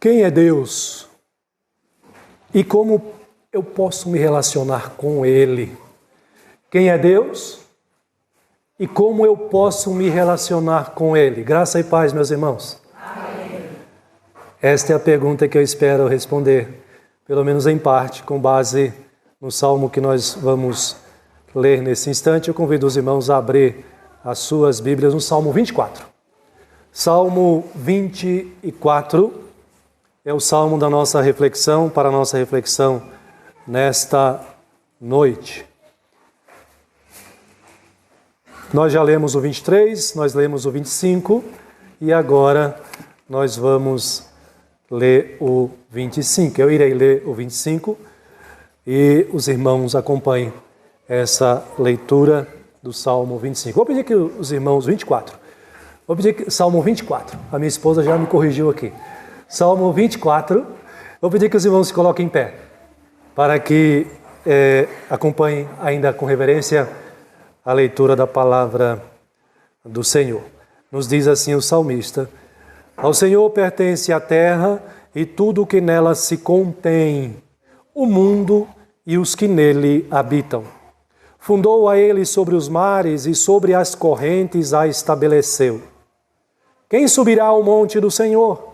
Quem é Deus? E como eu posso me relacionar com Ele? Quem é Deus? E como eu posso me relacionar com Ele? Graça e paz, meus irmãos. Amém. Esta é a pergunta que eu espero responder, pelo menos em parte, com base no salmo que nós vamos ler nesse instante. Eu convido os irmãos a abrir as suas Bíblias no Salmo 24. Salmo 24 é o salmo da nossa reflexão, para a nossa reflexão nesta noite. Nós já lemos o 23, nós lemos o 25 e agora nós vamos ler o 25. Eu irei ler o 25 e os irmãos acompanhem essa leitura do Salmo 25. Vou pedir que os irmãos 24. Vou pedir que Salmo 24. A minha esposa já me corrigiu aqui. Salmo 24. Vou pedir que os irmãos se coloquem em pé para que acompanhem ainda com reverência a leitura da palavra do Senhor. Nos diz assim o salmista: ao Senhor pertence a terra e tudo o que nela se contém, o mundo e os que nele habitam. Fundou a ele sobre os mares e sobre as correntes a estabeleceu. Quem subirá ao monte do Senhor?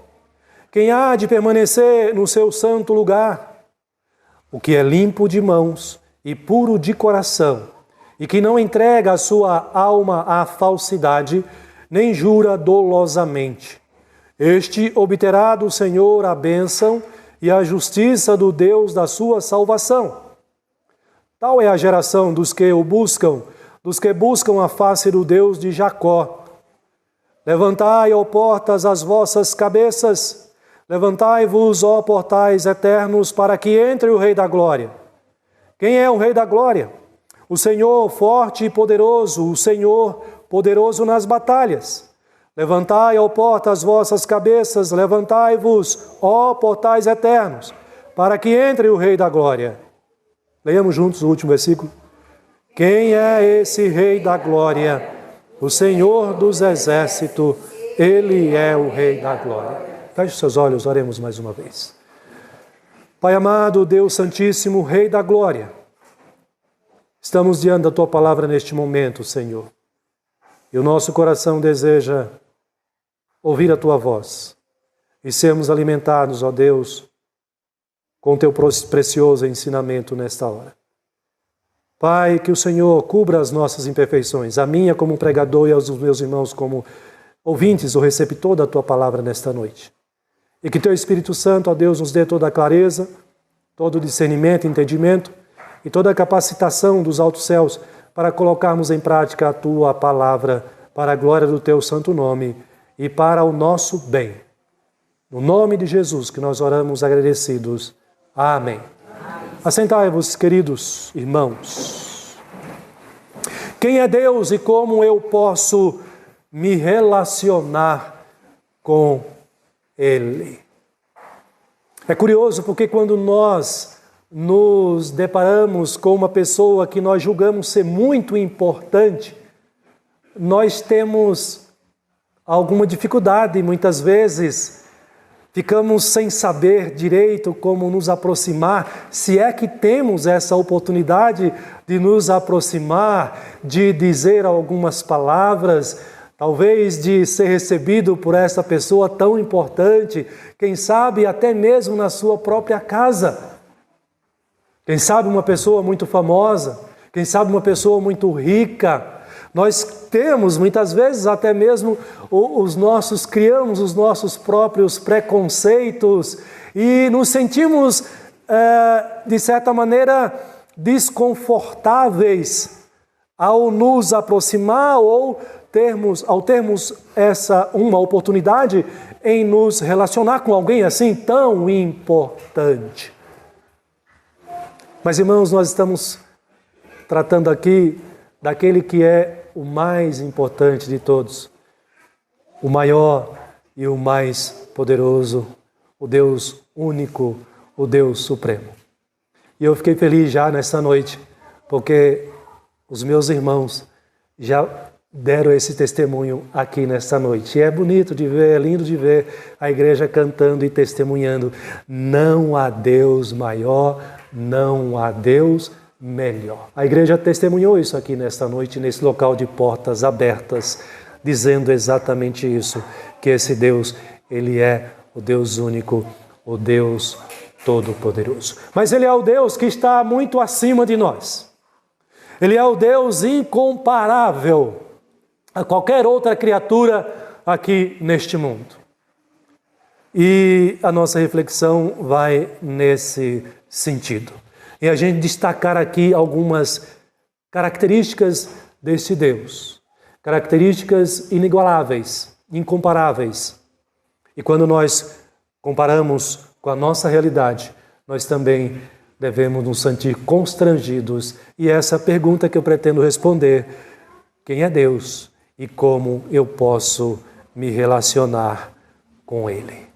Quem há de permanecer no seu santo lugar? O que é limpo de mãos e puro de coração, e que não entrega a sua alma à falsidade, nem jura dolosamente. Este obterá do Senhor a bênção e a justiça do Deus da sua salvação. Tal é a geração dos que o buscam, dos que buscam a face do Deus de Jacó. Levantai, ó portas, as vossas cabeças, levantai-vos, ó portais eternos, para que entre o Rei da Glória. Quem é o Rei da Glória? O Senhor forte e poderoso, o Senhor poderoso nas batalhas. Levantai, ó portas, as vossas cabeças, levantai-vos, ó portais eternos, para que entre o Rei da Glória. Leiamos juntos o último versículo. Quem é esse Rei da Glória? O Senhor dos Exércitos, Ele é o Rei da Glória. Feche seus olhos, oremos mais uma vez. Pai amado, Deus Santíssimo, Rei da Glória, estamos diante da Tua palavra neste momento, Senhor. E o nosso coração deseja ouvir a Tua voz e sermos alimentados, ó Deus, com o Teu precioso ensinamento nesta hora. Pai, que o Senhor cubra as nossas imperfeições, a minha como pregador e aos meus irmãos como ouvintes ou receptor da Tua palavra nesta noite. E que Teu Espírito Santo, ó Deus, nos dê toda a clareza, todo o discernimento, entendimento e toda a capacitação dos altos céus para colocarmos em prática a Tua palavra para a glória do Teu santo nome e para o nosso bem. No nome de Jesus que nós oramos agradecidos. Amém. Assentai-vos, queridos irmãos. Quem é Deus e como eu posso me relacionar com Ele? É curioso porque quando nós nos deparamos com uma pessoa que nós julgamos ser muito importante, nós temos alguma dificuldade, muitas vezes ficamos sem saber direito como nos aproximar, se é que temos essa oportunidade de nos aproximar, de dizer algumas palavras, talvez de ser recebido por essa pessoa tão importante, quem sabe até mesmo na sua própria casa. Quem sabe uma pessoa muito famosa, quem sabe uma pessoa muito rica. Nós temos, muitas vezes, até mesmo criamos os nossos próprios preconceitos e nos sentimos, de certa maneira, desconfortáveis ao nos aproximar ou ao termos uma oportunidade em nos relacionar com alguém assim tão importante. Mas, irmãos, nós estamos tratando aqui daquele que é o mais importante de todos, o maior e o mais poderoso, o Deus único, o Deus supremo. E eu fiquei feliz já nesta noite, porque os meus irmãos já deram esse testemunho aqui nesta noite. E é bonito de ver, é lindo de ver a igreja cantando e testemunhando. Não há Deus maior, não há Deus melhor. A igreja testemunhou isso aqui nesta noite, nesse local de portas abertas, dizendo exatamente isso, que esse Deus, Ele é o Deus único, o Deus Todo-Poderoso. Mas Ele é o Deus que está muito acima de nós. Ele é o Deus incomparável a qualquer outra criatura aqui neste mundo. E a nossa reflexão vai nesse sentido. E a gente destacar aqui algumas características desse Deus. Características inigualáveis, incomparáveis. E quando nós comparamos com a nossa realidade, nós também devemos nos sentir constrangidos. E essa pergunta que eu pretendo responder: quem é Deus e como eu posso me relacionar com Ele?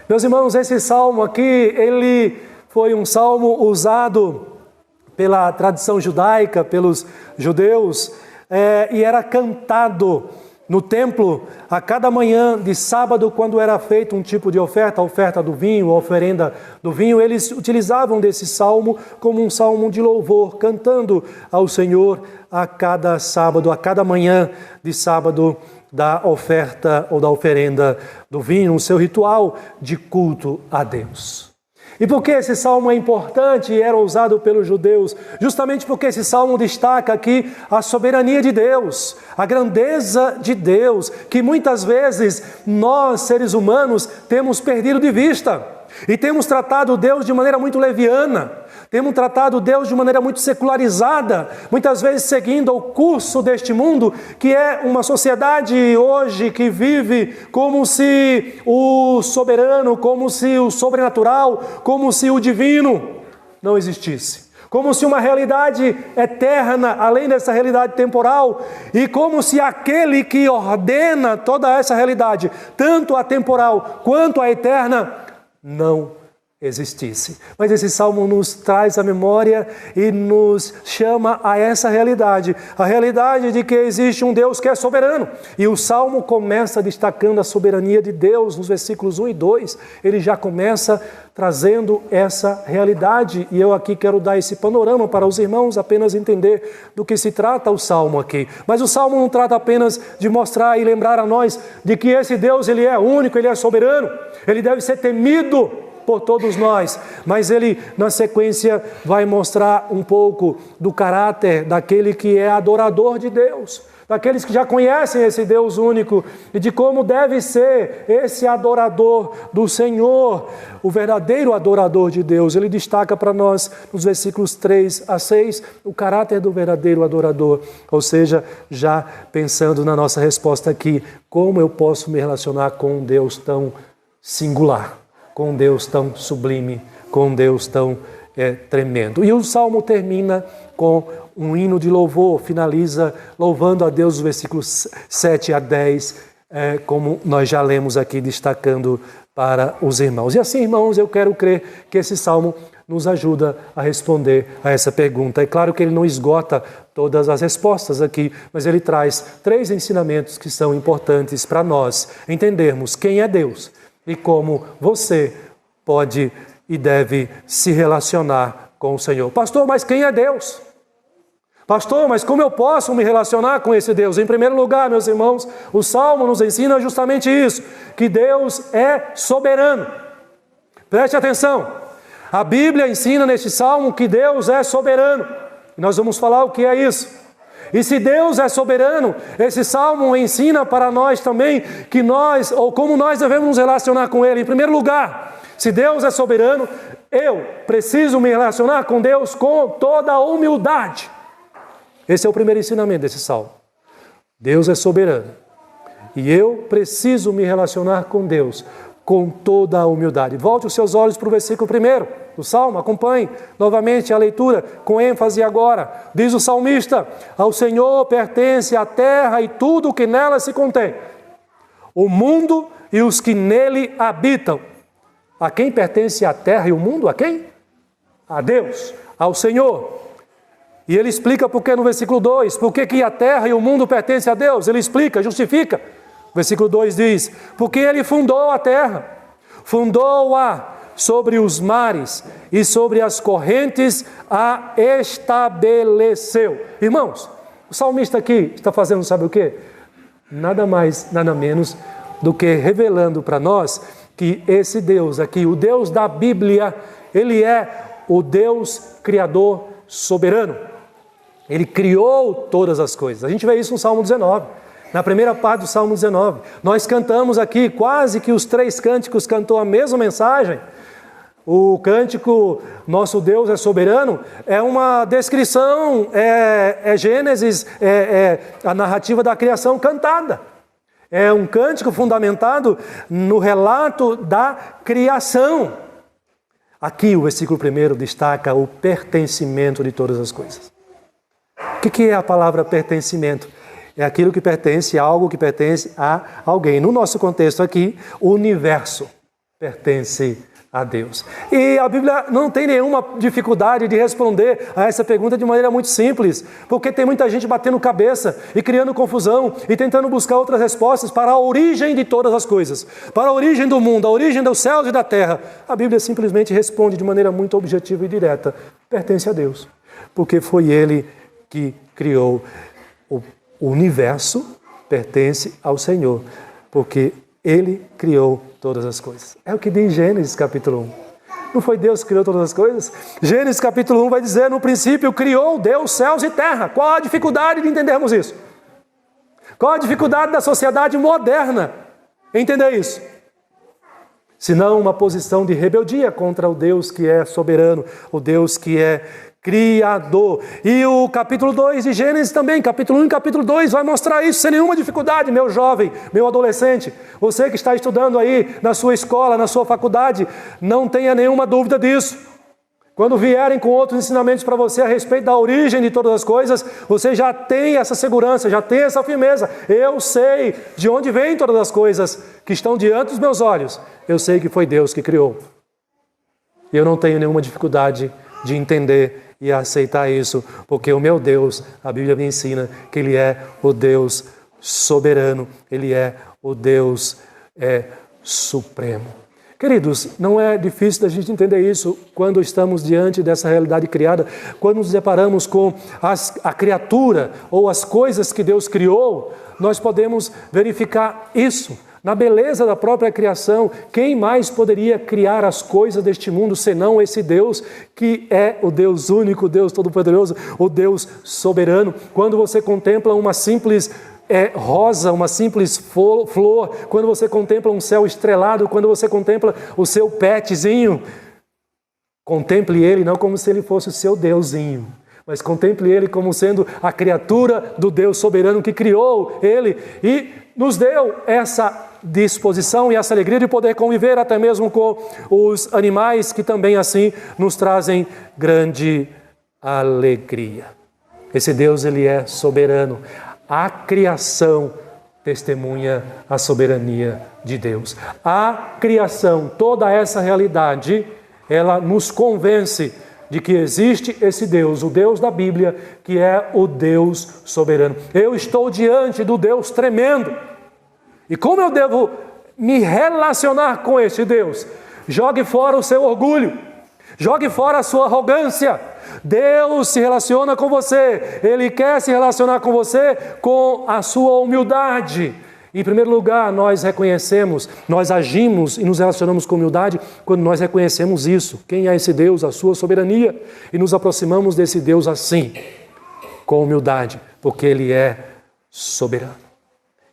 Meus irmãos, esse salmo aqui, ele foi um salmo usado pela tradição judaica, pelos judeus, e era cantado no templo a cada manhã de sábado, quando era feito um tipo de oferta, a oferta do vinho, a oferenda do vinho. Eles utilizavam desse salmo como um salmo de louvor, cantando ao Senhor a cada sábado, a cada manhã de sábado, da oferta ou da oferenda do vinho, o seu ritual de culto a Deus. E por que esse salmo é importante e era usado pelos judeus? Justamente porque esse salmo destaca aqui a soberania de Deus, a grandeza de Deus, que muitas vezes nós, seres humanos, temos perdido de vista. E temos tratado Deus de maneira muito leviana, temos tratado Deus de maneira muito secularizada, muitas vezes seguindo o curso deste mundo, que é uma sociedade hoje que vive como se o soberano, como se o sobrenatural, como se o divino não existisse. Como se uma realidade eterna, além dessa realidade temporal, e como se aquele que ordena toda essa realidade, tanto a temporal quanto a eterna, não existisse. Mas esse salmo nos traz a memória e nos chama a essa realidade, a realidade de que existe um Deus que é soberano. E o salmo começa destacando a soberania de Deus nos versículos 1 e 2. Ele já começa trazendo essa realidade, e eu aqui quero dar esse panorama para os irmãos apenas entender do que se trata o salmo aqui. Mas o salmo não trata apenas de mostrar e lembrar a nós de que esse Deus, Ele é único, Ele é soberano, Ele deve ser temido por todos nós, mas ele na sequência vai mostrar um pouco do caráter daquele que é adorador de Deus, daqueles que já conhecem esse Deus único, e de como deve ser esse adorador do Senhor, o verdadeiro adorador de Deus. Ele destaca para nós nos versículos 3 a 6 o caráter do verdadeiro adorador, ou seja, já pensando na nossa resposta aqui, como eu posso me relacionar com um Deus tão singular, com um Deus tão sublime, com um Deus tão tremendo. E o salmo termina com um hino de louvor, finaliza louvando a Deus os versículos 7 a 10, como nós já lemos aqui, destacando para os irmãos. E assim, irmãos, eu quero crer que esse salmo nos ajuda a responder a essa pergunta. É claro que ele não esgota todas as respostas aqui, mas ele traz 3 ensinamentos que são importantes para nós entendermos quem é Deus e como você pode e deve se relacionar com o Senhor. Pastor, mas quem é Deus? Pastor, mas como eu posso me relacionar com esse Deus? Em primeiro lugar, meus irmãos, o Salmo nos ensina justamente isso, que Deus é soberano. Preste atenção, a Bíblia ensina neste Salmo que Deus é soberano. E nós vamos falar o que é isso. E se Deus é soberano, esse salmo ensina para nós também que nós, ou como nós devemos nos relacionar com Ele. Em primeiro lugar, se Deus é soberano, eu preciso me relacionar com Deus com toda a humildade. Esse é o primeiro ensinamento desse salmo. Deus é soberano. E eu preciso me relacionar com Deus com toda a humildade. Volte os seus olhos para o versículo 1 do Salmo, acompanhe novamente a leitura, com ênfase agora. Diz o salmista: ao Senhor pertence a terra e tudo o que nela se contém, o mundo e os que nele habitam. A quem pertence a terra e o mundo? A quem? A Deus, ao Senhor. E ele explica por que no versículo 2, por que a terra e o mundo pertencem a Deus. Ele explica, justifica. O versículo 2 diz, porque ele fundou a terra, fundou-a sobre os mares e sobre as correntes a estabeleceu. Irmãos, o salmista aqui está fazendo sabe o quê? Nada mais, nada menos do que revelando para nós que esse Deus aqui, o Deus da Bíblia, ele é o Deus Criador soberano. Ele criou todas as coisas. A gente vê isso no Salmo 19. Na primeira parte do Salmo 19. Nós cantamos aqui, quase que os 3 cânticos cantou a mesma mensagem. O cântico Nosso Deus é Soberano é uma descrição, Gênesis, a narrativa da criação cantada. É um cântico fundamentado no relato da criação. Aqui o versículo 1 destaca o pertencimento de todas as coisas. O que é a palavra pertencimento? É aquilo que pertence a algo que pertence a alguém. No nosso contexto aqui, o universo pertence a Deus. E a Bíblia não tem nenhuma dificuldade de responder a essa pergunta de maneira muito simples, porque tem muita gente batendo cabeça e criando confusão e tentando buscar outras respostas para a origem de todas as coisas, para a origem do mundo, a origem dos céus e da terra. A Bíblia simplesmente responde de maneira muito objetiva e direta: pertence a Deus, porque foi Ele que criou o universo, pertence ao Senhor, porque Ele criou todas as coisas. É o que diz Gênesis capítulo 1. Não foi Deus que criou todas as coisas? Gênesis capítulo 1 vai dizer, no princípio criou Deus céus e terra. Qual a dificuldade de entendermos isso? Qual a dificuldade da sociedade moderna em entender isso? Senão uma posição de rebeldia contra o Deus que é soberano, o Deus que é Criador. E o capítulo 2 de Gênesis também, capítulo 1 e capítulo 2, vai mostrar isso sem nenhuma dificuldade, meu jovem, meu adolescente. Você que está estudando aí na sua escola, na sua faculdade, não tenha nenhuma dúvida disso. Quando vierem com outros ensinamentos para você a respeito da origem de todas as coisas, você já tem essa segurança, já tem essa firmeza. Eu sei de onde vêm todas as coisas que estão diante dos meus olhos. Eu sei que foi Deus que criou. E eu não tenho nenhuma dificuldade de entender e aceitar isso, porque o meu Deus, a Bíblia me ensina que Ele é o Deus soberano, Ele é o Deus supremo. Queridos, não é difícil da gente entender isso quando estamos diante dessa realidade criada, quando nos deparamos com a criatura ou as coisas que Deus criou, nós podemos verificar isso. Na beleza da própria criação, quem mais poderia criar as coisas deste mundo senão esse Deus que é o Deus único, o Deus todo-poderoso, o Deus soberano? Quando você contempla uma simples rosa, uma simples flor, quando você contempla um céu estrelado, quando você contempla o seu petzinho, contemple ele não como se ele fosse o seu Deusinho, mas contemple ele como sendo a criatura do Deus soberano que criou ele e nos deu essa disposição e essa alegria de poder conviver até mesmo com os animais que também assim nos trazem grande alegria. Esse Deus, Ele é soberano. A criação testemunha a soberania de Deus. A criação, toda essa realidade, ela nos convence de que existe esse Deus, o Deus da Bíblia, que é o Deus soberano. Eu estou diante do Deus tremendo. E como eu devo me relacionar com este Deus? Jogue fora o seu orgulho. Jogue fora a sua arrogância. Deus se relaciona com você. Ele quer se relacionar com você com a sua humildade. Em primeiro lugar, nós reconhecemos, nós agimos e nos relacionamos com humildade quando nós reconhecemos isso. Quem é esse Deus? A sua soberania. E nos aproximamos desse Deus assim, com humildade, porque Ele é soberano.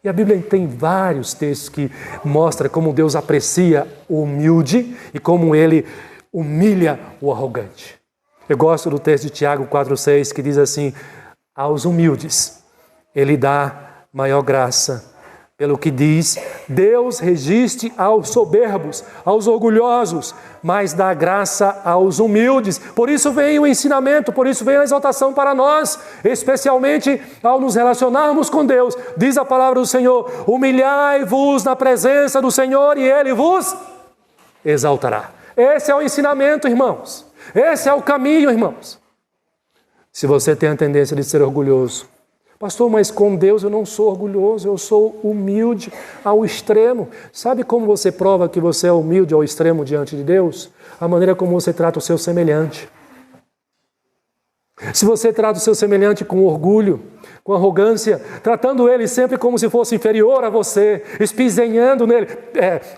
E a Bíblia tem vários textos que mostram como Deus aprecia o humilde e como Ele humilha o arrogante. Eu gosto do texto de Tiago 4,6 que diz assim: aos humildes Ele dá maior graça. Pelo que diz, Deus resiste aos soberbos, aos orgulhosos, mas dá graça aos humildes. Por isso vem o ensinamento, por isso vem a exaltação para nós, especialmente ao nos relacionarmos com Deus. Diz a palavra do Senhor: humilhai-vos na presença do Senhor e Ele vos exaltará. Esse é o ensinamento, irmãos. Esse é o caminho, irmãos. Se você tem a tendência de ser orgulhoso, pastor, mas com Deus eu não sou orgulhoso, eu sou humilde ao extremo. Sabe como você prova que você é humilde ao extremo diante de Deus? A maneira como você trata o seu semelhante. Se você trata o seu semelhante com orgulho, com arrogância, tratando ele sempre como se fosse inferior a você, espizenhando nele,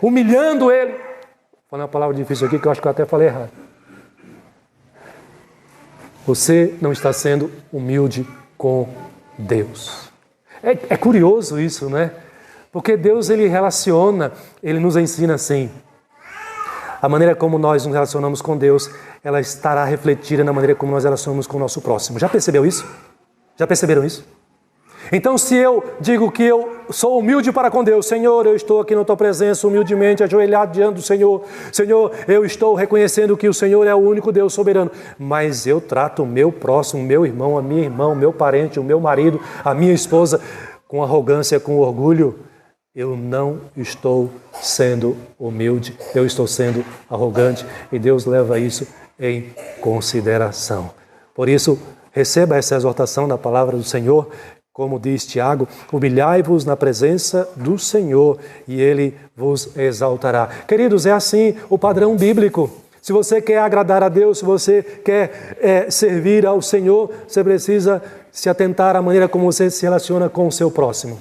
humilhando ele. Vou falar uma palavra difícil aqui que eu acho que eu até falei errado. Você não está sendo humilde com Deus. É curioso isso, né? Porque Deus, ele relaciona, ele nos ensina assim. A maneira como nós nos relacionamos com Deus, ela estará refletida na maneira como nós relacionamos com o nosso próximo. Já percebeu isso? Já perceberam isso? Então, se eu digo que eu sou humilde para com Deus, Senhor, eu estou aqui na Tua presença, humildemente, ajoelhado diante do Senhor. Senhor, eu estou reconhecendo que o Senhor é o único Deus soberano. Mas eu trato o meu próximo, meu irmão, a minha irmã, o meu parente, o meu marido, a minha esposa, com arrogância, com orgulho. Eu não estou sendo humilde, eu estou sendo arrogante. E Deus leva isso em consideração. Por isso, receba essa exortação da palavra do Senhor. Como diz Tiago, humilhai-vos na presença do Senhor e Ele vos exaltará. Queridos, é assim o padrão bíblico. Se você quer agradar a Deus, se você quer servir ao Senhor, você precisa se atentar à maneira como você se relaciona com o seu próximo,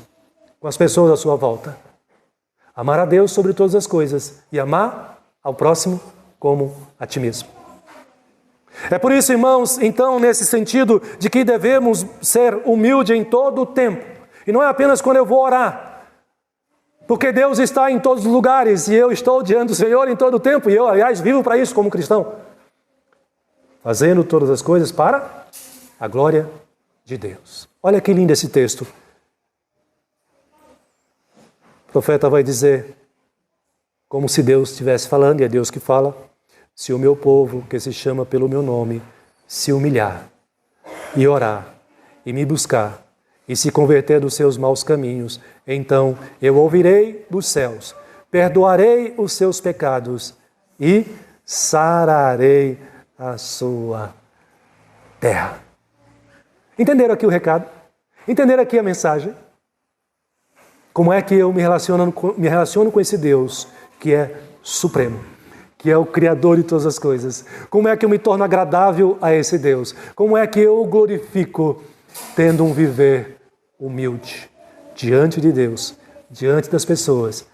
com as pessoas à sua volta. Amar a Deus sobre todas as coisas e amar ao próximo como a ti mesmo. É por isso, irmãos, então, nesse sentido de que devemos ser humildes em todo o tempo. E não é apenas quando eu vou orar. Porque Deus está em todos os lugares e eu estou diante do Senhor em todo o tempo. E eu, aliás, vivo para isso como cristão. Fazendo todas as coisas para a glória de Deus. Olha que lindo esse texto. O profeta vai dizer, como se Deus estivesse falando, e é Deus que fala: se o meu povo, que se chama pelo meu nome, se humilhar e orar e me buscar e se converter dos seus maus caminhos, então eu ouvirei dos céus, perdoarei os seus pecados e sararei a sua terra. Entenderam aqui o recado? Entenderam aqui a mensagem? Como é que eu me relaciono com esse Deus que é supremo, que é o Criador de todas as coisas? Como é que eu me torno agradável a esse Deus? Como é que eu o glorifico tendo um viver humilde diante de Deus, diante das pessoas,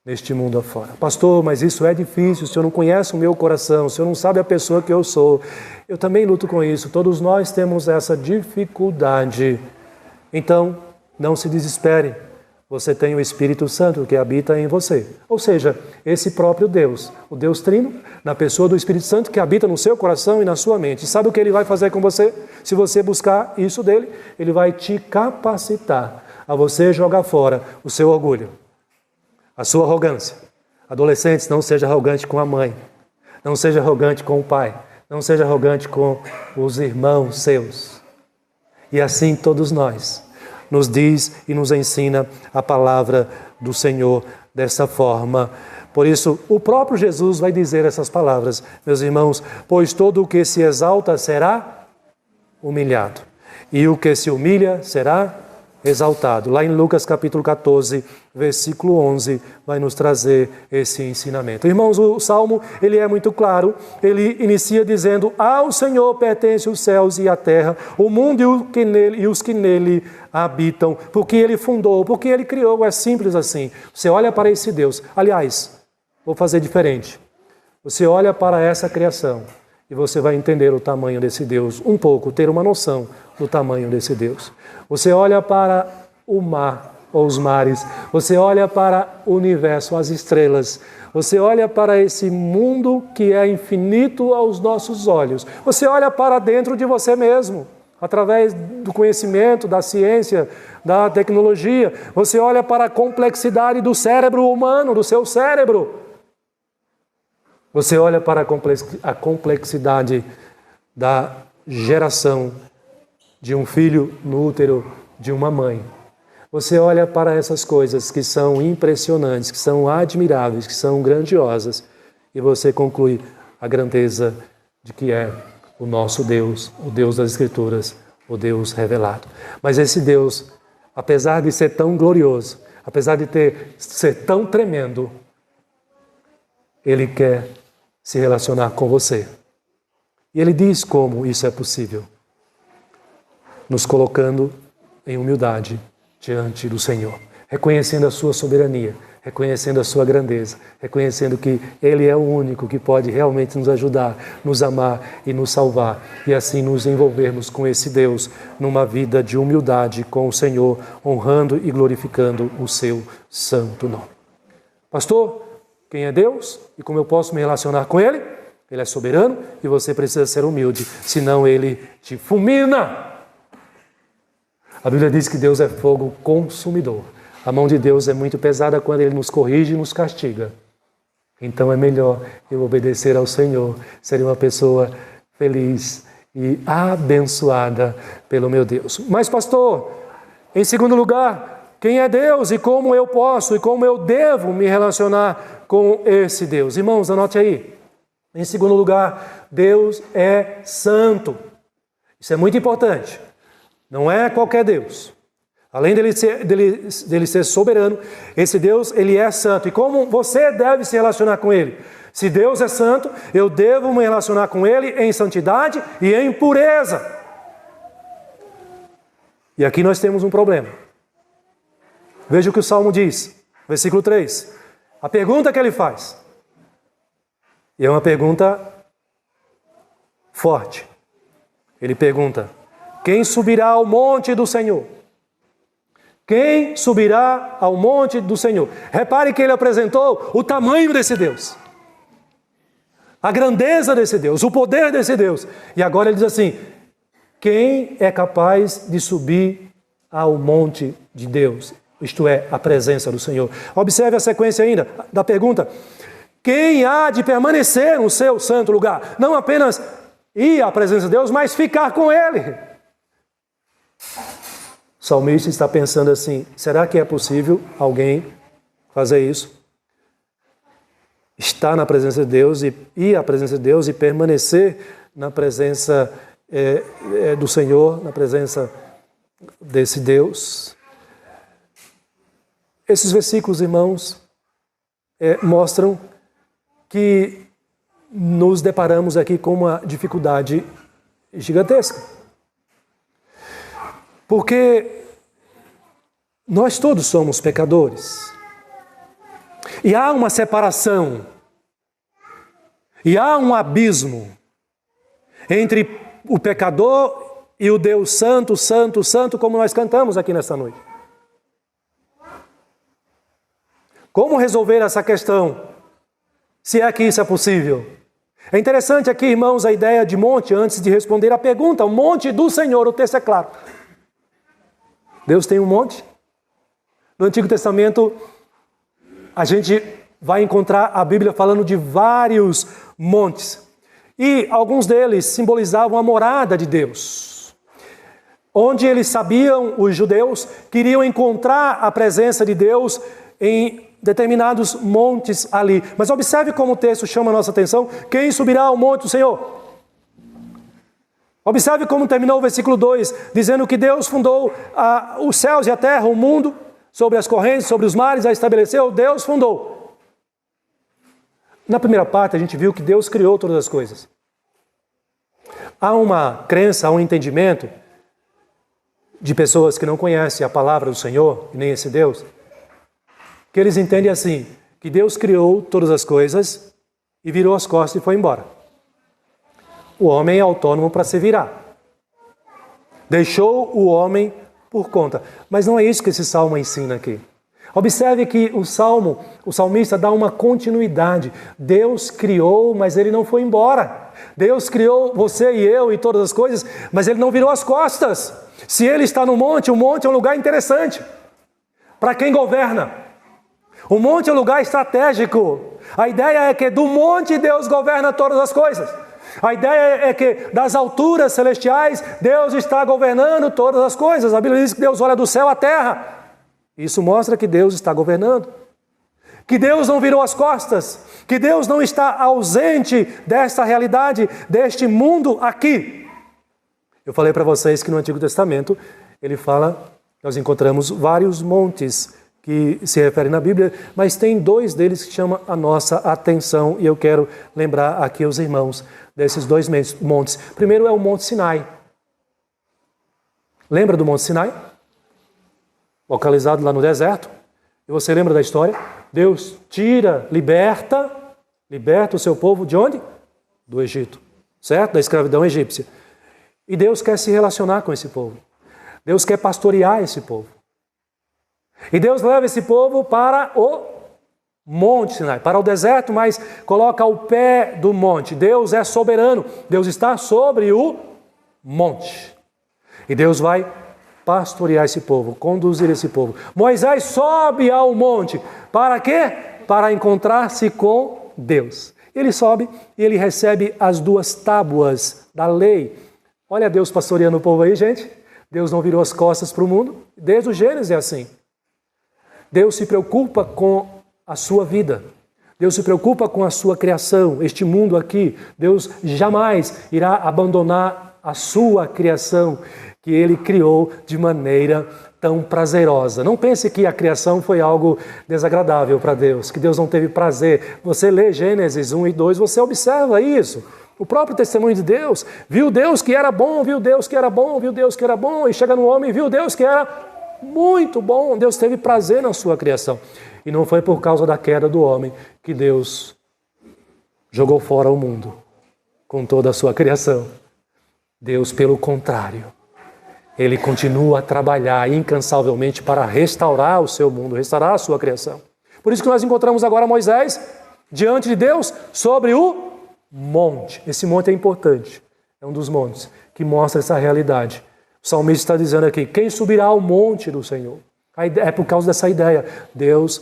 neste mundo afora? Pastor, mas isso é difícil, o senhor não conhece o meu coração, o senhor não sabe a pessoa que eu sou. Eu também luto com isso, todos nós temos essa dificuldade. Então, não se desespere. Você tem o Espírito Santo que habita em você. Ou seja, esse próprio Deus, o Deus Trino, na pessoa do Espírito Santo que habita no seu coração e na sua mente. Sabe o que Ele vai fazer com você? Se você buscar isso dele, Ele vai te capacitar a você jogar fora o seu orgulho, a sua arrogância. Adolescentes, não seja arrogante com a mãe. Não seja arrogante com o pai. Não seja arrogante com os irmãos seus. E assim todos nós. Nos diz e nos ensina a palavra do Senhor dessa forma. Por isso, o próprio Jesus vai dizer essas palavras, meus irmãos: pois todo o que se exalta será humilhado, e o que se humilha será exaltado. Lá em Lucas capítulo 14, versículo 11, vai nos trazer esse ensinamento. Irmãos, o Salmo, ele é muito claro. Ele inicia dizendo: ao Senhor pertencem os céus e a terra, o mundo e os que nele habitam, porque Ele fundou, porque Ele criou. É simples assim. Você olha para esse Deus. Aliás, vou fazer diferente. Você olha para essa criação e você vai entender o tamanho desse Deus, um pouco, ter uma noção do tamanho desse Deus. Você olha para o mar, ou os mares, você olha para o universo, as estrelas, você olha para esse mundo que é infinito aos nossos olhos, você olha para dentro de você mesmo, através do conhecimento, da ciência, da tecnologia, você olha para a complexidade do cérebro humano, do seu cérebro. Você olha para a complexidade da geração de um filho no útero de uma mãe. Você olha para essas coisas que são impressionantes, que são admiráveis, que são grandiosas, e você conclui a grandeza de que é o nosso Deus, o Deus das Escrituras, o Deus revelado. Mas esse Deus, apesar de ser tão glorioso, apesar de ser tão tremendo, Ele quer se relacionar com você. E Ele diz como isso é possível. Nos colocando em humildade diante do Senhor, reconhecendo a sua soberania, reconhecendo a sua grandeza, reconhecendo que Ele é o único que pode realmente nos ajudar, nos amar e nos salvar, e assim nos envolvermos com esse Deus numa vida de humildade com o Senhor, honrando e glorificando o seu santo nome. Pastor, quem é Deus e como eu posso me relacionar com Ele? Ele é soberano e você precisa ser humilde, senão Ele te fulmina. A Bíblia diz que Deus é fogo consumidor. A mão de Deus é muito pesada quando Ele nos corrige e nos castiga. Então é melhor eu obedecer ao Senhor, ser uma pessoa feliz e abençoada pelo meu Deus. Mas pastor, em segundo lugar, quem é Deus e como eu posso e como eu devo me relacionar com esse Deus? Irmãos, anote aí. Em segundo lugar, Deus é santo. Isso é muito importante. Não é qualquer Deus. Além dele ser soberano, esse Deus, Ele é santo. E como você deve se relacionar com Ele? Se Deus é santo, eu devo me relacionar com Ele em santidade e em pureza. E aqui nós temos um problema. Veja o que o Salmo diz, versículo 3. A pergunta que ele faz. E é uma pergunta forte. Ele pergunta: quem subirá ao monte do Senhor? Quem subirá ao monte do Senhor? Repare que ele apresentou o tamanho desse Deus, a grandeza desse Deus, o poder desse Deus. E agora ele diz assim: quem é capaz de subir ao monte de Deus? Isto é, a presença do Senhor. Observe a sequência ainda da pergunta: quem há de permanecer no seu santo lugar? Não apenas ir à presença de Deus, mas ficar com Ele. O salmista está pensando assim: será que é possível alguém fazer isso? Estar na presença de Deus e ir à presença de Deus e permanecer na presença do Senhor, na presença desse Deus? Esses versículos, irmãos, mostram que nos deparamos aqui com uma dificuldade gigantesca. Porque nós todos somos pecadores. E há uma separação, e há um abismo entre o pecador e o Deus santo, santo, santo, como nós cantamos aqui nesta noite. Como resolver essa questão, se é que isso é possível? É interessante aqui, irmãos, a ideia de monte, antes de responder a pergunta, o monte do Senhor, o texto é claro. Deus tem um monte. No Antigo Testamento, a gente vai encontrar a Bíblia falando de vários montes. E alguns deles simbolizavam a morada de Deus, onde eles sabiam, os judeus, queriam encontrar a presença de Deus em determinados montes ali. Mas observe como o texto chama a nossa atenção: quem subirá ao monte do Senhor? Observe como terminou o versículo 2, dizendo que Deus fundou os céus e a terra, o mundo, sobre as correntes, sobre os mares, a estabeleceu, Deus fundou. Na primeira parte a gente viu que Deus criou todas as coisas. Há uma crença, há um entendimento de pessoas que não conhecem a palavra do Senhor, nem esse Deus, que eles entendem assim, que Deus criou todas as coisas e virou as costas e foi embora. O homem é autônomo para se virar. Deixou o homem por conta. Mas não é isso que esse salmo ensina aqui. Observe que o salmista dá uma continuidade. Deus criou, mas Ele não foi embora. Deus criou você e eu e todas as coisas, mas Ele não virou as costas. Se Ele está no monte, o monte é um lugar interessante para quem governa. O monte é um lugar estratégico. A ideia é que do monte Deus governa todas as coisas. A ideia é que das alturas celestiais Deus está governando todas as coisas. A Bíblia diz que Deus olha do céu à terra. Isso mostra que Deus está governando. que Deus não virou as costas, que Deus não está ausente desta realidade, deste mundo aqui. Eu falei para vocês que no Antigo Testamento, ele fala, nós encontramos vários montes que se referem na Bíblia, mas tem dois deles que chamam a nossa atenção, e eu quero lembrar aqui aos irmãos desses dois montes. Primeiro é o Monte Sinai. Lembra do Monte Sinai? Localizado lá no deserto. E você lembra da história? Deus liberta o seu povo de onde? Do Egito, certo? Da escravidão egípcia. E Deus quer se relacionar com esse povo. Deus quer pastorear esse povo. E Deus leva esse povo para o Monte Sinai, para o deserto, mas coloca o pé do monte. Deus é soberano. Deus está sobre o monte. E Deus vai pastorear esse povo, conduzir esse povo. Moisés sobe ao monte. Para quê? Para encontrar-se com Deus. Ele sobe e ele recebe as 2 tábuas da lei. Olha Deus pastoreando o povo aí, gente. Deus não virou as costas para o mundo. Desde o Gênesis é assim. Deus se preocupa com a sua vida. Deus se preocupa com a sua criação, este mundo aqui. Deus jamais irá abandonar a sua criação, que Ele criou de maneira tão prazerosa. Não pense que a criação foi algo desagradável para Deus, que Deus não teve prazer. Você lê Gênesis 1 e 2, você observa isso. O próprio testemunho de Deus, viu Deus que era bom, viu Deus que era bom, viu Deus que era bom, e chega no homem, viu Deus que era muito bom. Deus teve prazer na sua criação. E não foi por causa da queda do homem que Deus jogou fora o mundo com toda a sua criação. Deus, pelo contrário, Ele continua a trabalhar incansavelmente para restaurar o seu mundo, restaurar a sua criação. Por isso que nós encontramos agora Moisés diante de Deus sobre o monte. Esse monte é importante. É um dos montes que mostra essa realidade. O salmista está dizendo aqui, quem subirá ao monte do Senhor? É por causa dessa ideia, Deus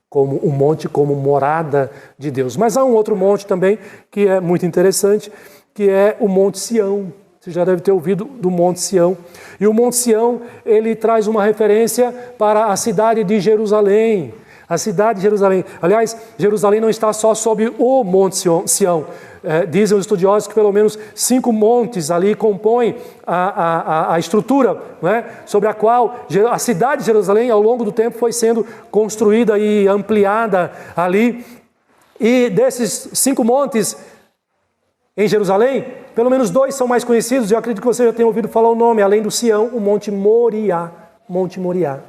como um monte, como morada de Deus. Mas há um outro monte também que é muito interessante, que é o Monte Sião. Você já deve ter ouvido do Monte Sião. E o Monte Sião, ele traz uma referência para a cidade de Jerusalém. A cidade de Jerusalém. Aliás, Jerusalém não está só sobre o Monte Sião. Dizem os estudiosos que pelo menos 5 montes ali compõem a estrutura, não é? Sobre a qual a cidade de Jerusalém, ao longo do tempo, foi sendo construída e ampliada ali. E desses 5 montes em Jerusalém, pelo menos 2 são mais conhecidos. Eu acredito que você já tenha ouvido falar o nome, além do Sião, o Monte Moriá. Monte Moriá.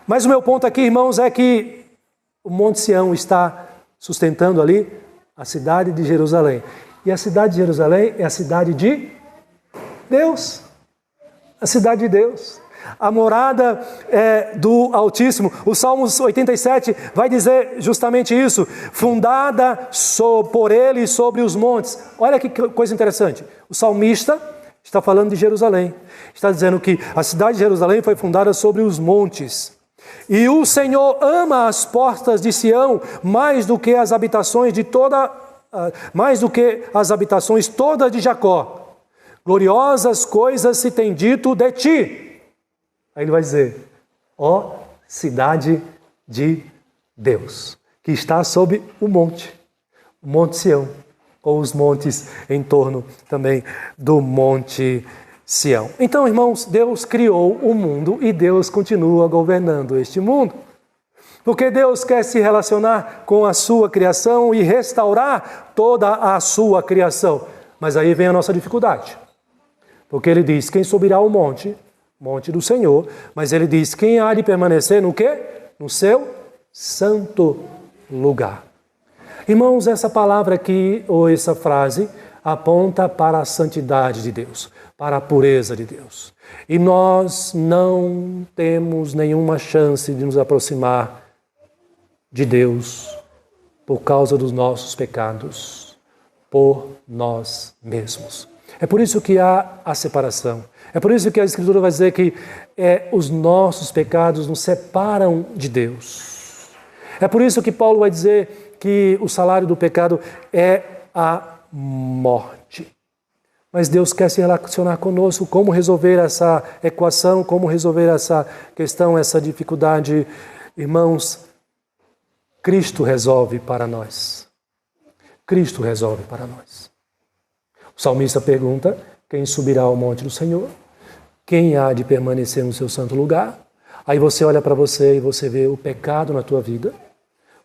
Mas o meu ponto aqui, irmãos, é que o Monte Sião está sustentando ali a cidade de Jerusalém. E a cidade de Jerusalém é a cidade de Deus. A cidade de Deus. A morada do Altíssimo. O Salmos 87 vai dizer justamente isso. Fundada por Ele sobre os montes. Olha que coisa interessante. O salmista está falando de Jerusalém. Está dizendo que a cidade de Jerusalém foi fundada sobre os montes. E o Senhor ama as portas de Sião mais do que as habitações todas de Jacó. Gloriosas coisas se tem dito de ti. Aí ele vai dizer, ó cidade de Deus, que está sob o Monte Sião, ou os montes em torno também do Monte Sião. Então, irmãos, Deus criou o mundo e Deus continua governando este mundo. Porque Deus quer se relacionar com a sua criação e restaurar toda a sua criação. Mas aí vem a nossa dificuldade. Porque Ele diz, quem subirá ao monte do Senhor, mas Ele diz, quem há de permanecer no quê? No seu santo lugar. Irmãos, essa palavra aqui, ou essa frase, aponta para a santidade de Deus, para a pureza de Deus. E nós não temos nenhuma chance de nos aproximar de Deus por causa dos nossos pecados, por nós mesmos. É por isso que há a separação. É por isso que a Escritura vai dizer que os nossos pecados nos separam de Deus. É por isso que Paulo vai dizer que o salário do pecado é a morte. Mas Deus quer se relacionar conosco, como resolver essa equação, como resolver essa questão, essa dificuldade. Irmãos, Cristo resolve para nós. Cristo resolve para nós. O salmista pergunta: quem subirá ao monte do Senhor? Quem há de permanecer no seu santo lugar? Aí você olha para você e você vê o pecado na tua vida.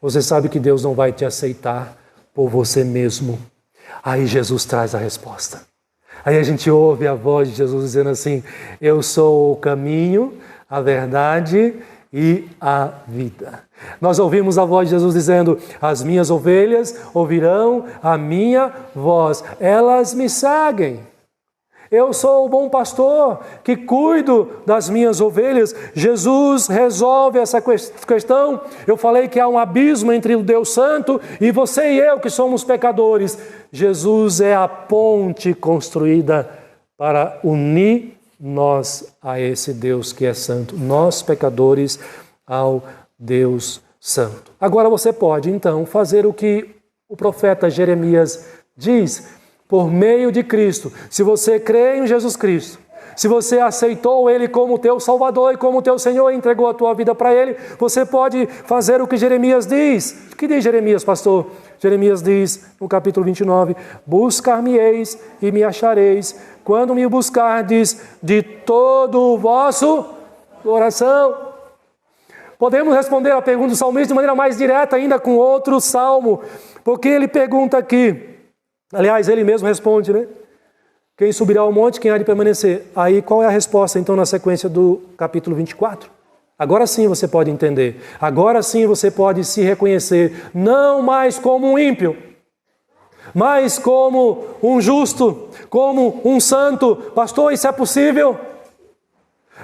Você sabe que Deus não vai te aceitar por você mesmo. Aí Jesus traz a resposta. Aí a gente ouve a voz de Jesus dizendo assim: eu sou o caminho, a verdade e a vida. Nós ouvimos a voz de Jesus dizendo: as minhas ovelhas ouvirão a minha voz, elas me seguem. Eu sou o bom pastor que cuido das minhas ovelhas. Jesus resolve essa questão. Eu falei que há um abismo entre o Deus Santo e você e eu que somos pecadores. Jesus é a ponte construída para unir nós a esse Deus que é santo. Nós, pecadores, ao Deus Santo. Agora você pode, então, fazer o que o profeta Jeremias diz. Por meio de Cristo, se você crê em Jesus Cristo, se você aceitou Ele como teu Salvador e como teu Senhor e entregou a tua vida para Ele, você pode fazer o que Jeremias diz. O que diz Jeremias, pastor? Jeremias diz no capítulo 29, buscar-me-eis e me achareis, quando me buscardes de todo o vosso coração. Podemos responder a pergunta do salmista de maneira mais direta ainda com outro salmo, porque ele pergunta aqui, aliás, ele mesmo responde, né? Quem subirá ao monte, quem há de permanecer? Aí qual é a resposta, então, na sequência do capítulo 24? Agora sim você pode entender. Agora sim você pode se reconhecer, não mais como um ímpio, mas como um justo, como um santo. Pastor, isso é possível?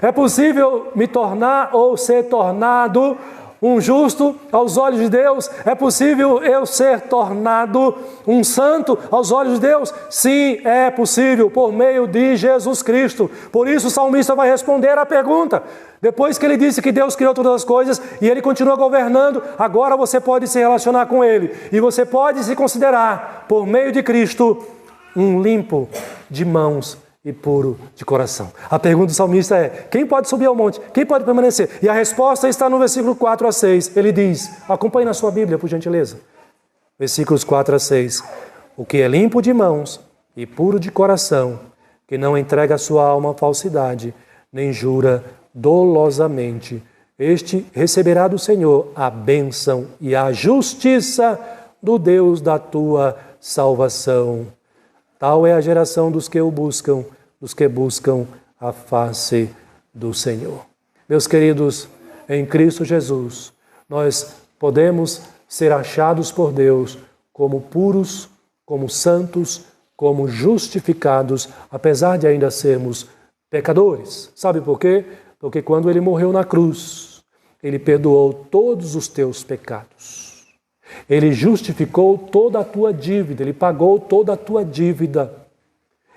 É possível me tornar ou ser tornado um justo aos olhos de Deus? É possível eu ser tornado um santo aos olhos de Deus? Sim, é possível, por meio de Jesus Cristo. Por isso o salmista vai responder à pergunta. Depois que ele disse que Deus criou todas as coisas e Ele continua governando, agora você pode se relacionar com Ele. E você pode se considerar, por meio de Cristo, um limpo de mãos e puro de coração. A pergunta do salmista é: quem pode subir ao monte? Quem pode permanecer? E a resposta está no versículo 4 a 6. Ele diz, acompanhe na sua Bíblia, por gentileza. Versículos 4 a 6. O que é limpo de mãos e puro de coração, que não entrega a sua alma à falsidade, nem jura dolosamente, este receberá do Senhor a bênção e a justiça do Deus da tua salvação. Tal é a geração dos que o buscam, dos que buscam a face do Senhor. Meus queridos, em Cristo Jesus, nós podemos ser achados por Deus como puros, como santos, como justificados, apesar de ainda sermos pecadores. Sabe por quê? Porque quando Ele morreu na cruz, Ele perdoou todos os teus pecados. Ele justificou toda a tua dívida, Ele pagou toda a tua dívida.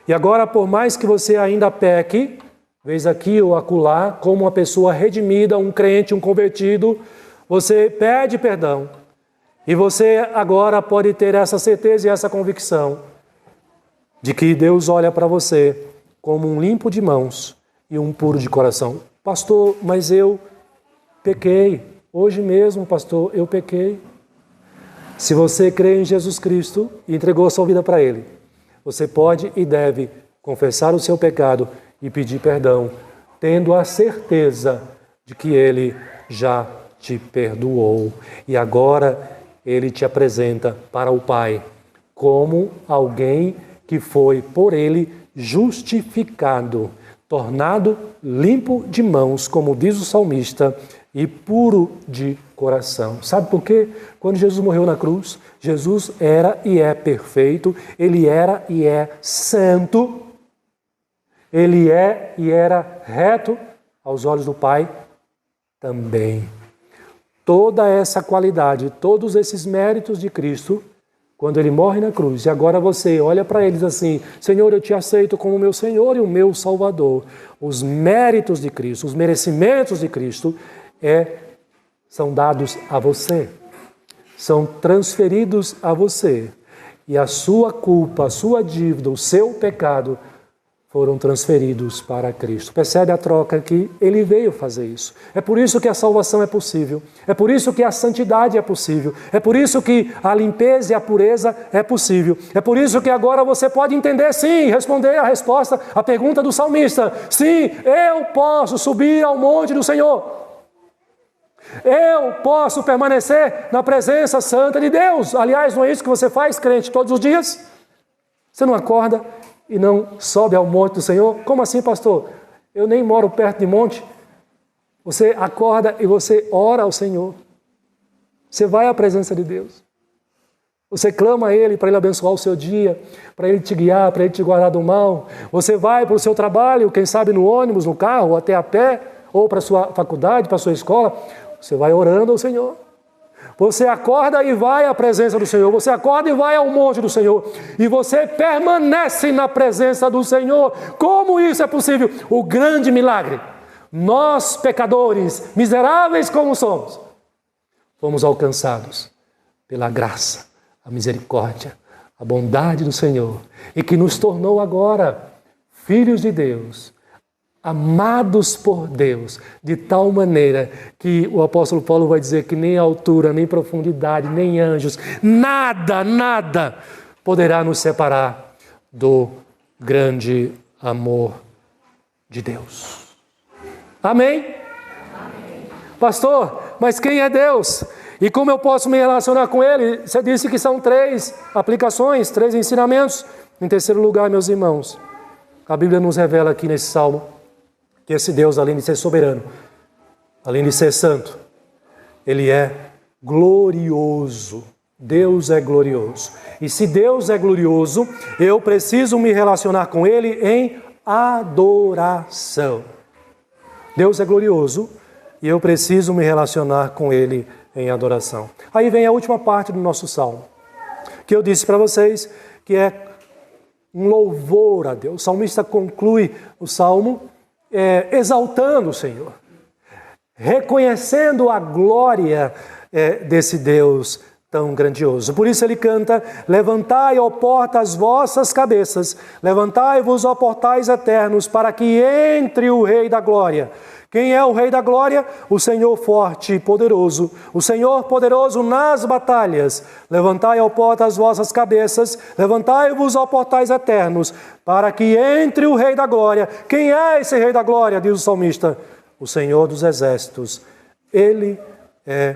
E agora, por mais que você ainda peque, vez aqui ou acolá, como uma pessoa redimida, um crente, um convertido, você pede perdão. E você agora pode ter essa certeza e essa convicção de que Deus olha para você como um limpo de mãos e um puro de coração. Pastor, mas eu pequei. Hoje mesmo, pastor, eu pequei. Se você crê em Jesus Cristo e entregou a sua vida para Ele, você pode e deve confessar o seu pecado e pedir perdão, tendo a certeza de que Ele já te perdoou. E agora Ele te apresenta para o Pai como alguém que foi por Ele justificado, tornado limpo de mãos, como diz o salmista, e puro de coração. Sabe por quê? Quando Jesus morreu na cruz, Jesus era e é perfeito, Ele era e é santo, Ele é e era reto aos olhos do Pai também. Toda essa qualidade, todos esses méritos de Cristo, quando Ele morre na cruz, e agora você olha para Ele e diz assim: Senhor, eu te aceito como meu Senhor e o meu Salvador. Os méritos de Cristo, os merecimentos de Cristo são dados a você, são transferidos a você. E a sua culpa, a sua dívida, o seu pecado foram transferidos para Cristo. Percebe a troca aqui? Ele veio fazer isso. É por isso que a salvação é possível. É por isso que a santidade é possível. É por isso que a limpeza e a pureza é possível. É por isso que agora você pode entender sim, responder a pergunta do salmista. Sim, eu posso subir ao monte do Senhor. Eu posso permanecer na presença santa de Deus. Aliás, não é isso que você faz, crente, todos os dias? Você não acorda e não sobe ao monte do Senhor? Como assim, pastor? Eu nem moro perto de monte. Você acorda e você ora ao Senhor. Você vai à presença de Deus. Você clama a Ele para Ele abençoar o seu dia, para Ele te guiar, para Ele te guardar do mal. Você vai para o seu trabalho, quem sabe no ônibus, no carro, ou até a pé, ou para a sua faculdade, para a sua escola. Você vai orando ao Senhor. Você acorda e vai à presença do Senhor. Você acorda e vai ao monte do Senhor. E você permanece na presença do Senhor. Como isso é possível? O grande milagre. Nós, pecadores, miseráveis como somos, fomos alcançados pela graça, a misericórdia, a bondade do Senhor. E que nos tornou agora filhos de Deus, amados por Deus, de tal maneira que o apóstolo Paulo vai dizer que nem altura, nem profundidade, nem anjos, nada poderá nos separar do grande amor de Deus. Amém? Amém. Pastor, mas quem é Deus? E como eu posso me relacionar com Ele? Você disse que são 3 aplicações, 3 ensinamentos. Em terceiro lugar, meus irmãos, a Bíblia nos revela aqui nesse salmo que esse Deus, além de ser soberano, além de ser santo, Ele é glorioso. Deus é glorioso. E se Deus é glorioso, eu preciso me relacionar com Ele em adoração. Deus é glorioso e eu preciso me relacionar com Ele em adoração. Aí vem a última parte do nosso salmo, que eu disse para vocês que é um louvor a Deus. O salmista conclui o salmo exaltando o Senhor, reconhecendo a glória desse Deus tão grandioso. Por isso ele canta: levantai, ó porta, as vossas cabeças, levantai-vos, ó portais eternos, para que entre o Rei da Glória. Quem é o Rei da Glória? O Senhor forte e poderoso, o Senhor poderoso nas batalhas. Levantai, ó porta, as vossas cabeças, levantai-vos, ó portais eternos, para que entre o Rei da Glória. Quem é esse Rei da Glória? Diz o salmista: o Senhor dos exércitos. Ele é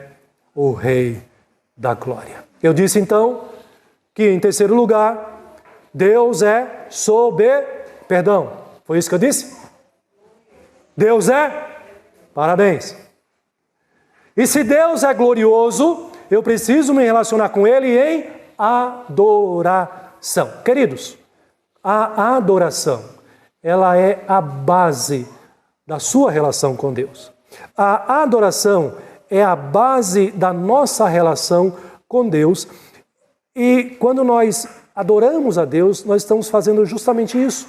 o Rei da Glória. Eu disse então que, em terceiro lugar, Deus é soberano. Foi isso que eu disse? Deus é? Parabéns. E se Deus é glorioso, eu preciso me relacionar com Ele em adoração. Queridos, a adoração, ela é a base da sua relação com Deus. A adoração é a base da nossa relação com Deus. E quando nós adoramos a Deus, nós estamos fazendo justamente isso.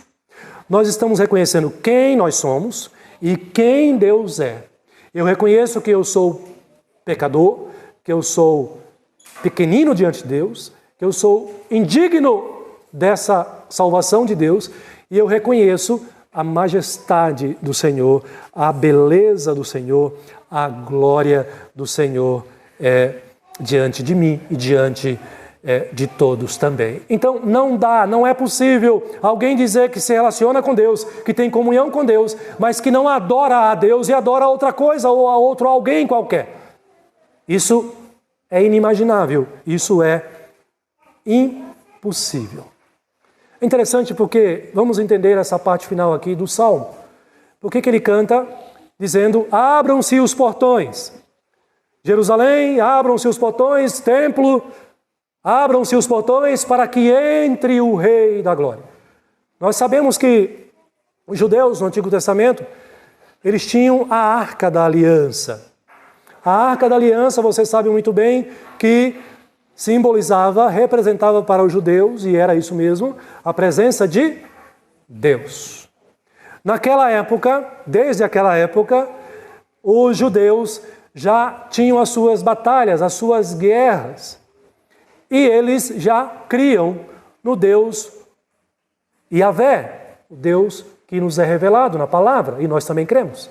Nós estamos reconhecendo quem nós somos e quem Deus é. Eu reconheço que eu sou pecador, que eu sou pequenino diante de Deus, que eu sou indigno dessa salvação de Deus, e eu reconheço a majestade do Senhor, a beleza do Senhor, a glória do Senhor diante de mim e diante de todos também. Então não é possível alguém dizer que se relaciona com Deus, que tem comunhão com Deus, mas que não adora a Deus e adora outra coisa ou a outro alguém qualquer. Isso é inimaginável, isso é impossível. É interessante porque vamos entender essa parte final aqui do Salmo. Por que ele canta dizendo: abram-se os portões. Jerusalém, abram-se os portões, templo, abram-se os portões para que entre o Rei da Glória. Nós sabemos que os judeus no Antigo Testamento, eles tinham a Arca da Aliança. A Arca da Aliança, vocês sabem muito bem, que simbolizava, representava para os judeus, e era isso mesmo, a presença de Deus. Naquela época, desde aquela época, os judeus já tinham as suas batalhas, as suas guerras. E eles já criam no Deus Yahvé, o Deus que nos é revelado na palavra, e nós também cremos.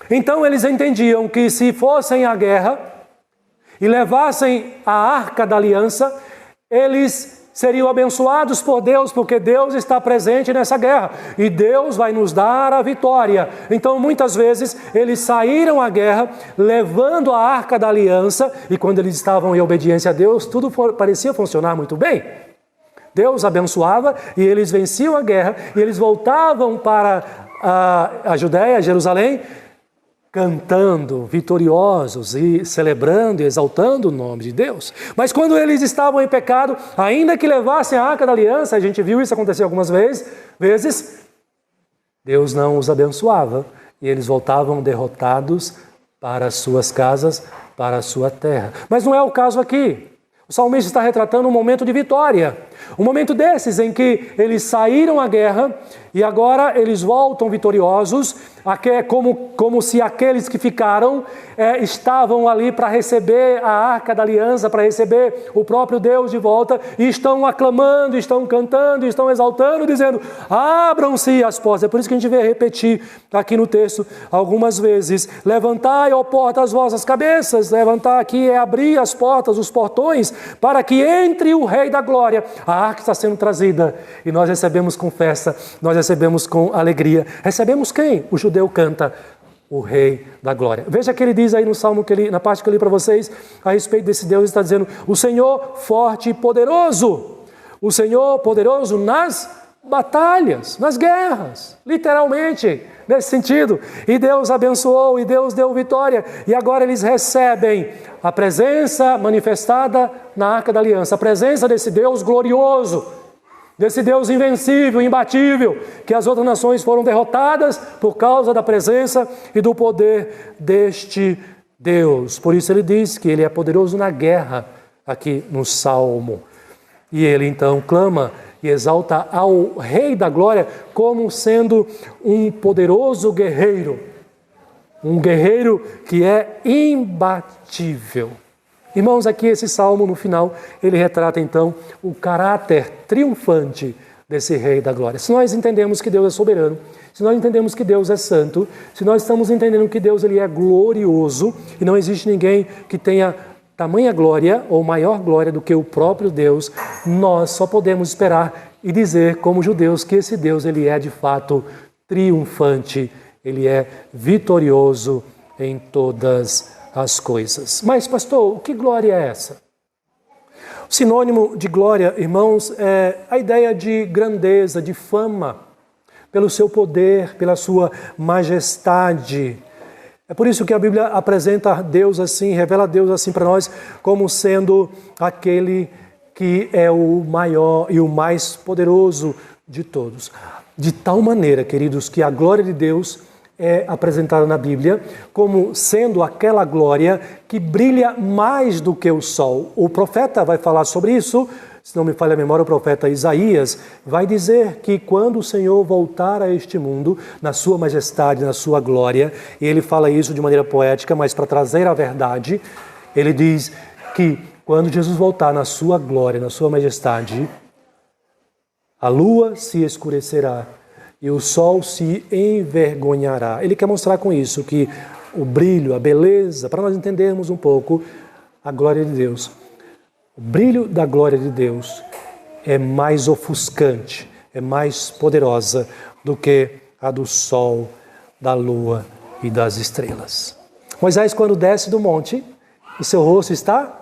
Então eles entendiam que se fossem à guerra e levassem a arca da aliança, eles seriam abençoados por Deus, porque Deus está presente nessa guerra e Deus vai nos dar a vitória. Então muitas vezes eles saíram à guerra levando a arca da aliança, e quando eles estavam em obediência a Deus, tudo parecia funcionar muito bem. Deus abençoava e eles venciam a guerra e eles voltavam para a Judéia, Jerusalém, cantando, vitoriosos e celebrando e exaltando o nome de Deus. Mas quando eles estavam em pecado, ainda que levassem a arca da aliança, a gente viu isso acontecer algumas vezes, Deus não os abençoava e eles voltavam derrotados para as suas casas, para a sua terra. Mas não é o caso aqui. O salmista está retratando um momento de vitória, um momento desses em que eles saíram à guerra e agora eles voltam vitoriosos, como se aqueles que ficaram estavam ali para receber a arca da aliança, para receber o próprio Deus de volta, e estão aclamando, estão cantando, estão exaltando, dizendo: abram-se as portas. É por isso que a gente vê repetir aqui no texto algumas vezes: levantai, ó porta, as vossas cabeças. Levantar aqui é abrir as portas, os portões, para que entre o Rei da Glória. A arca está sendo trazida e nós recebemos com festa, nós recebemos com alegria. Recebemos quem? O judeu canta: o Rei da Glória. Veja que ele diz aí no salmo, na parte que eu li para vocês, a respeito desse Deus, está dizendo: o Senhor forte e poderoso, o Senhor poderoso nas batalhas, nas guerras, literalmente, nesse sentido. E Deus abençoou, e Deus deu vitória, e agora eles recebem a presença manifestada na Arca da Aliança, a presença desse Deus glorioso, desse Deus invencível, imbatível, que as outras nações foram derrotadas por causa da presença e do poder deste Deus. Por isso ele diz que ele é poderoso na guerra, aqui no Salmo. E ele então clama e exalta ao Rei da Glória como sendo um poderoso guerreiro, um guerreiro que é imbatível. Irmãos, aqui esse salmo no final, ele retrata então o caráter triunfante desse Rei da Glória. Se nós entendemos que Deus é soberano, se nós entendemos que Deus é santo, se nós estamos entendendo que Deus ele é glorioso e não existe ninguém que tenha tamanha glória ou maior glória do que o próprio Deus, nós só podemos esperar e dizer como judeus que esse Deus ele é de fato triunfante, ele é vitorioso em todas as coisas. Mas, pastor, que glória é essa? O sinônimo de glória, irmãos, é a ideia de grandeza, de fama, pelo seu poder, pela sua majestade. É por isso que a Bíblia apresenta Deus assim, revela Deus assim para nós, como sendo aquele que é o maior e o mais poderoso de todos. De tal maneira, queridos, que a glória de Deus é apresentada na Bíblia como sendo aquela glória que brilha mais do que o sol. O profeta vai falar sobre isso, se não me falha a memória, o profeta Isaías vai dizer que quando o Senhor voltar a este mundo, na sua majestade, na sua glória, e ele fala isso de maneira poética, mas para trazer a verdade, ele diz que quando Jesus voltar na sua glória, na sua majestade, a lua se escurecerá e o sol se envergonhará. Ele quer mostrar com isso que o brilho, a beleza, para nós entendermos um pouco a glória de Deus. O brilho da glória de Deus é mais ofuscante, é mais poderosa do que a do sol, da lua e das estrelas. Moisés, quando desce do monte, o seu rosto está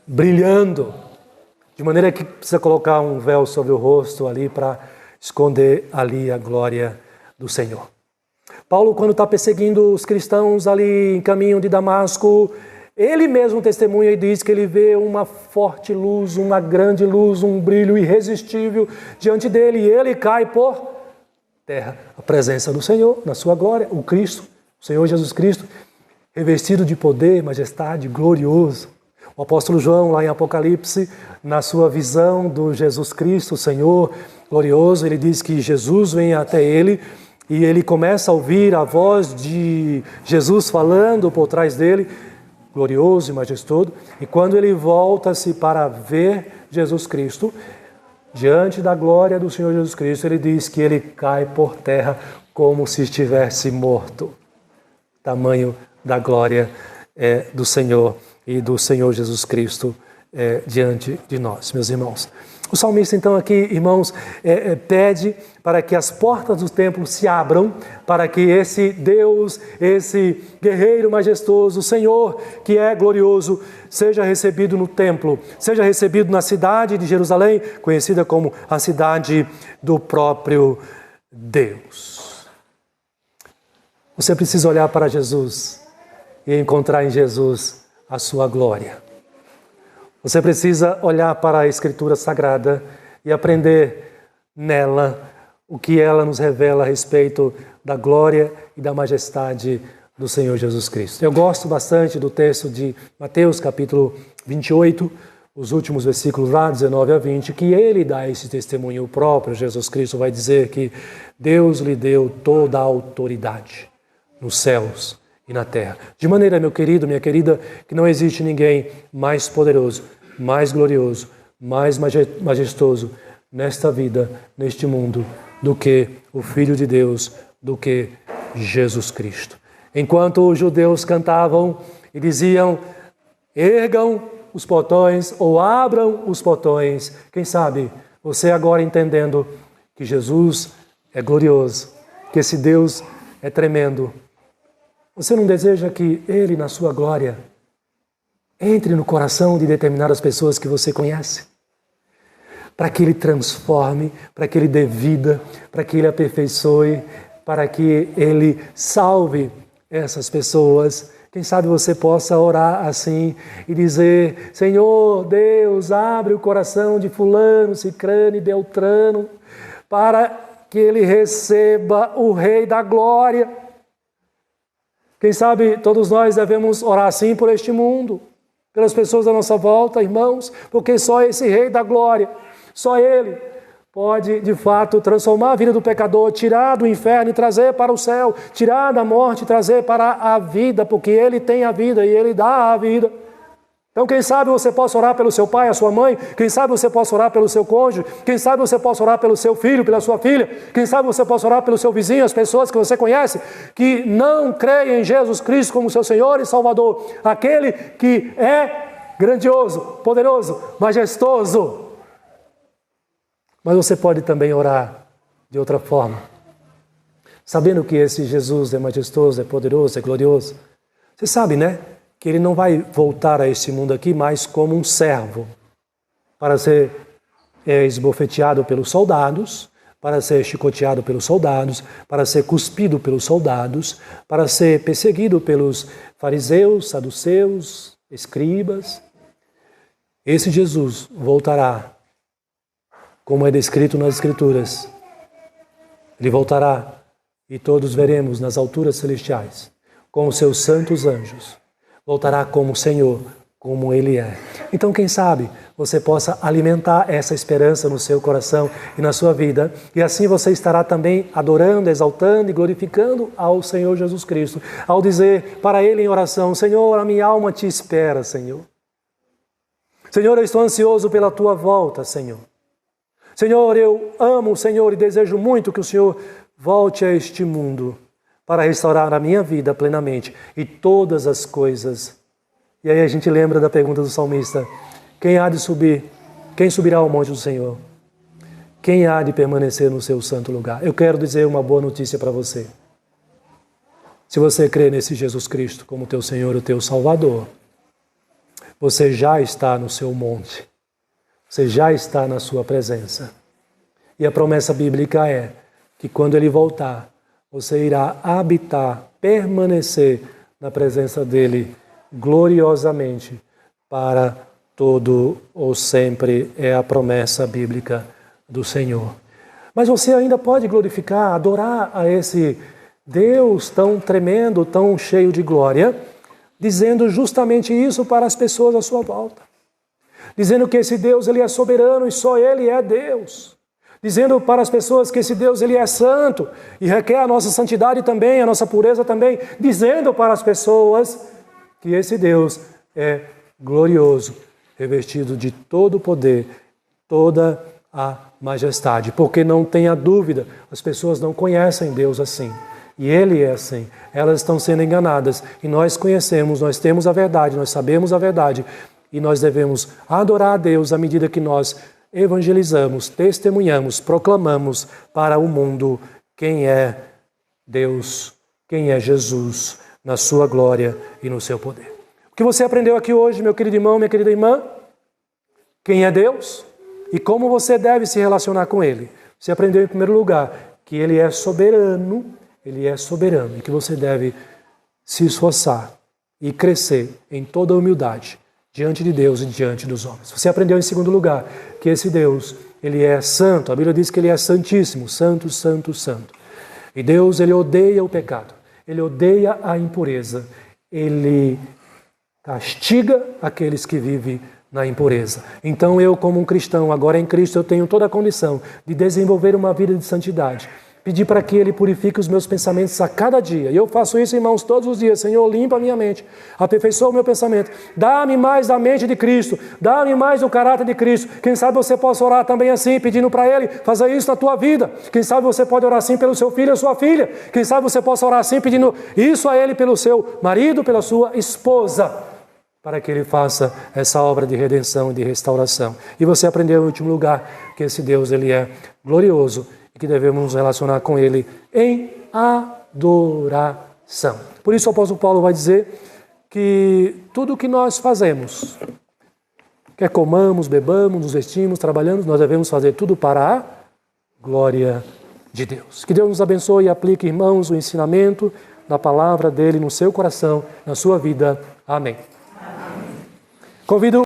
brilhando, de maneira que precisa colocar um véu sobre o rosto ali para esconder ali a glória do Senhor. Paulo, quando está perseguindo os cristãos ali em caminho de Damasco, ele mesmo testemunha e diz que ele vê uma forte luz, uma grande luz, um brilho irresistível diante dele, e ele cai por terra. A presença do Senhor, na sua glória, o Cristo, o Senhor Jesus Cristo, revestido de poder, majestade, glorioso. O apóstolo João, lá em Apocalipse, na sua visão do Jesus Cristo, o Senhor glorioso, ele diz que Jesus vem até ele e ele começa a ouvir a voz de Jesus falando por trás dele, glorioso e majestoso, e quando ele volta-se para ver Jesus Cristo, diante da glória do Senhor Jesus Cristo, ele diz que ele cai por terra como se estivesse morto. Tamanho da glória do Senhor e do Senhor Jesus Cristo diante de nós, meus irmãos. O salmista, então, aqui, irmãos, pede para que as portas do templo se abram, para que esse Deus, esse guerreiro majestoso, o Senhor, que é glorioso, seja recebido no templo, seja recebido na cidade de Jerusalém, conhecida como a cidade do próprio Deus. Você precisa olhar para Jesus e encontrar em Jesus a sua glória. Você precisa olhar para a Escritura Sagrada e aprender nela o que ela nos revela a respeito da glória e da majestade do Senhor Jesus Cristo. Eu gosto bastante do texto de Mateus, capítulo 28, os últimos versículos lá, 19 a 20, que ele dá esse testemunho próprio. Jesus Cristo vai dizer que Deus lhe deu toda a autoridade nos céus e na terra. De maneira, meu querido, minha querida, que não existe ninguém mais poderoso, mais glorioso, mais majestoso nesta vida, neste mundo, do que o Filho de Deus, do que Jesus Cristo. Enquanto os judeus cantavam e diziam, ergam os portões ou abram os portões, quem sabe você agora entendendo que Jesus é glorioso, que esse Deus é tremendo, você não deseja que Ele, na sua glória, entre no coração de determinadas pessoas que você conhece? Para que Ele transforme, para que Ele dê vida, para que Ele aperfeiçoe, para que Ele salve essas pessoas. Quem sabe você possa orar assim e dizer, Senhor Deus, abre o coração de fulano, cicrano e beltrano, para que ele receba o Rei da Glória. Quem sabe todos nós devemos orar assim por este mundo, pelas pessoas da nossa volta, irmãos, porque só esse Rei da Glória, só Ele pode, de fato, transformar a vida do pecador, tirar do inferno e trazer para o céu, tirar da morte e trazer para a vida, porque Ele tem a vida e Ele dá a vida. Então, quem sabe você possa orar pelo seu pai, a sua mãe, quem sabe você possa orar pelo seu cônjuge, quem sabe você possa orar pelo seu filho, pela sua filha, quem sabe você possa orar pelo seu vizinho, as pessoas que você conhece, que não creem em Jesus Cristo como seu Senhor e Salvador, aquele que é grandioso, poderoso, majestoso. Mas você pode também orar de outra forma, sabendo que esse Jesus é majestoso, é poderoso, é glorioso. Você sabe, né? Que Ele não vai voltar a este mundo aqui mais como um servo para ser esbofeteado pelos soldados, para ser chicoteado pelos soldados, para ser cuspido pelos soldados, para ser perseguido pelos fariseus, saduceus, escribas. Esse Jesus voltará, como é descrito nas Escrituras. Ele voltará e todos veremos nas alturas celestiais, com os seus santos anjos. Voltará como Senhor, como Ele é. Então, quem sabe você possa alimentar essa esperança no seu coração e na sua vida, e assim você estará também adorando, exaltando e glorificando ao Senhor Jesus Cristo, ao dizer para Ele em oração, Senhor, a minha alma te espera, Senhor. Senhor, eu estou ansioso pela Tua volta, Senhor. Senhor, eu amo o Senhor e desejo muito que o Senhor volte a este mundo, para restaurar a minha vida plenamente e todas as coisas. E aí a gente lembra da pergunta do salmista, quem há de subir? Quem subirá ao monte do Senhor? Quem há de permanecer no seu santo lugar? Eu quero dizer uma boa notícia para você. Se você crê nesse Jesus Cristo como teu Senhor e teu Salvador, você já está no seu monte. Você já está na sua presença. E a promessa bíblica é que quando Ele voltar, você irá habitar, permanecer na presença dEle gloriosamente para todo ou sempre, é a promessa bíblica do Senhor. Mas você ainda pode glorificar, adorar a esse Deus tão tremendo, tão cheio de glória, dizendo justamente isso para as pessoas à sua volta. Dizendo que esse Deus, Ele é soberano e só Ele é Deus. Dizendo para as pessoas que esse Deus, Ele é santo e requer a nossa santidade também, a nossa pureza também. Dizendo para as pessoas que esse Deus é glorioso, revestido de todo o poder, toda a majestade. Porque não tenha dúvida, as pessoas não conhecem Deus assim. E Ele é assim. Elas estão sendo enganadas. E nós conhecemos, nós temos a verdade, nós sabemos a verdade. E nós devemos adorar a Deus à medida que nós evangelizamos, testemunhamos, proclamamos para o mundo quem é Deus, quem é Jesus, na sua glória e no seu poder. O que você aprendeu aqui hoje, meu querido irmão, minha querida irmã? Quem é Deus e como você deve se relacionar com Ele. Você aprendeu em primeiro lugar que Ele é soberano, e que você deve se esforçar e crescer em toda a humildade diante de Deus e diante dos homens. Você aprendeu em segundo lugar que esse Deus, Ele é santo. A Bíblia diz que Ele é santíssimo, santo, santo, santo. E Deus, Ele odeia o pecado, Ele odeia a impureza, Ele castiga aqueles que vivem na impureza. Então eu, como um cristão, agora em Cristo, eu tenho toda a condição de desenvolver uma vida de santidade. Pedir para que Ele purifique os meus pensamentos a cada dia. E eu faço isso, irmãos, todos os dias. Senhor, limpa a minha mente, aperfeiçoa o meu pensamento. Dá-me mais da mente de Cristo, dá-me mais do caráter de Cristo. Quem sabe você possa orar também assim, pedindo para Ele fazer isso na tua vida. Quem sabe você pode orar assim pelo seu filho ou sua filha. Quem sabe você possa orar assim, pedindo isso a Ele pelo seu marido, pela sua esposa, para que Ele faça essa obra de redenção e de restauração. E você aprendeu em último lugar que esse Deus, Ele é glorioso e que devemos nos relacionar com Ele em adoração. Por isso o apóstolo Paulo vai dizer que tudo o que nós fazemos, quer comamos, bebamos, nos vestimos, trabalhamos, nós devemos fazer tudo para a glória de Deus. Que Deus nos abençoe e aplique, irmãos, o ensinamento da palavra dEle no seu coração, na sua vida. Amém. Convido